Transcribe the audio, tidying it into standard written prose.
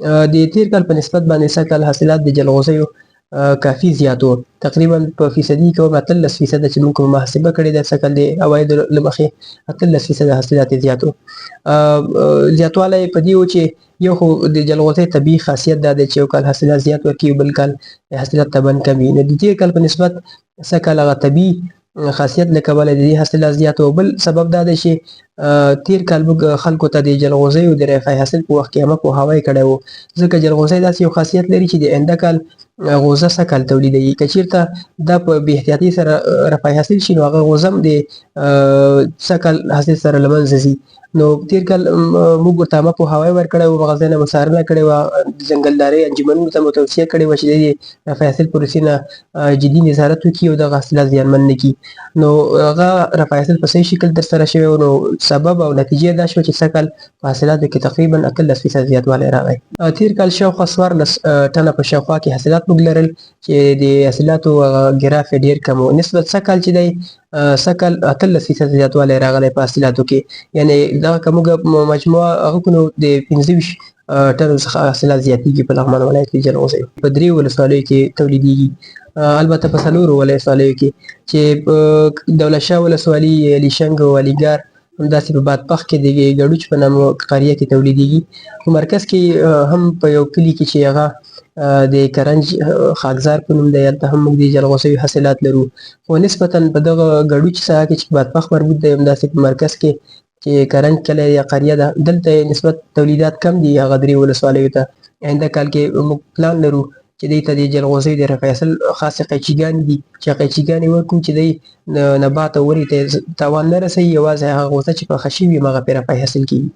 د تیر کال په نسبت باندې سږکال حاصلات د جلغوزیو کافي زیات وو. تقریبا په فیصدي کې 18% چې موږ کومه محاسبه کړې ده سږکال د عوایدو له مخې 18% حاصلات یې زیات وو. زیاتوالی یې په دې و چې یو خو د جلغوزي طبیعي خاصیت دا دی چې یو کال حاصلات زیات ورکوي بل کال حاصلات طبعا کم وي. نو د تیر کال په نسبت سږکال هغه طبیعي خاصیت له کبله د دې حاصلات زیات وو. بل سبب دا دی چې تیر کال موږ خلکو ته د جلغوزیو د رفاه حاصل په وخت کې عامه پوهاوی کړی و، ځکه جلغوزی داسې یو خاصیت لري چې د آینده کال غوزه سږکال تولیدوي. که چېرته دا په بې احتیاطۍ سره رفاه حاصل شي نو هغه غوزه هم د سږکال حاصل سره له منځه ځي. نو تیر کال موږ ورته عامه پوهاوی ورکړی و، هغه ځای نه مو څارنه کړې وه، د ځنګلدارۍ انجمنونو ته مو توصیه کړې وه چې د رفاه حاصل پروسې نه جدي نظارت وکړي او دغه حاصلات زیانمن نه کړي. نو هغه رفاه حاصل په صحیح شکل ترسره شوی و. نو سبب او نتیجه دا شوه چې سږکال په حاصلاتو کې تقریبا 18% زیاتوالی راغی. تیر کال شاوخوا 14 ټنه په شاوخوا کې حاصلات موږ لرل چې د حاصلاتو ګراف یې ډېر کم و. نسبت سږکال چې دی سږکال 18% زیاتوالی راغلی په حاصلاتو کې. یعنې دغه که موږ مجموعه هغه کړو نو د 25 ټنو څخه حاصلات زیاتېږي په لغمان ولایت کې جلغوزیو. په 3 ولسوالیو کې تولیدېږي، البته په 4 ولسوالیو کې چې په دولت شاه ولسوالي، الیشنګ او الیګار، همداسې په بادپخ کې د ګړوچ په نامه قریه کې تولیدېږي. په مرکز کې هم په یو کلي کې چې هغه د کرنج خاکزار په نوم دی، هلته هم موږ د جلغوزیو حاصلات لرو. خو نسبتا په دغه ګړوچ ساحه کې چې بادپخ مربوط دی، همداسې په مرکز کې چې کرنج کلی یا قریه ده، دلته نسبت تولیدات کم دي هغه 3 ولسوالیو ته. آینده کال کې موږ پلان لرو چې دې ته د جلغوزیو د رفاه حاصل خاصې قیچیګانې دي چې قیچیګانې ورکړو چې دی نبات او ونې ته تاوان نه رسوي، یوازې هغه غوزه چې پخه شوي وي هماغه پرې رفاه حاصل کېږي.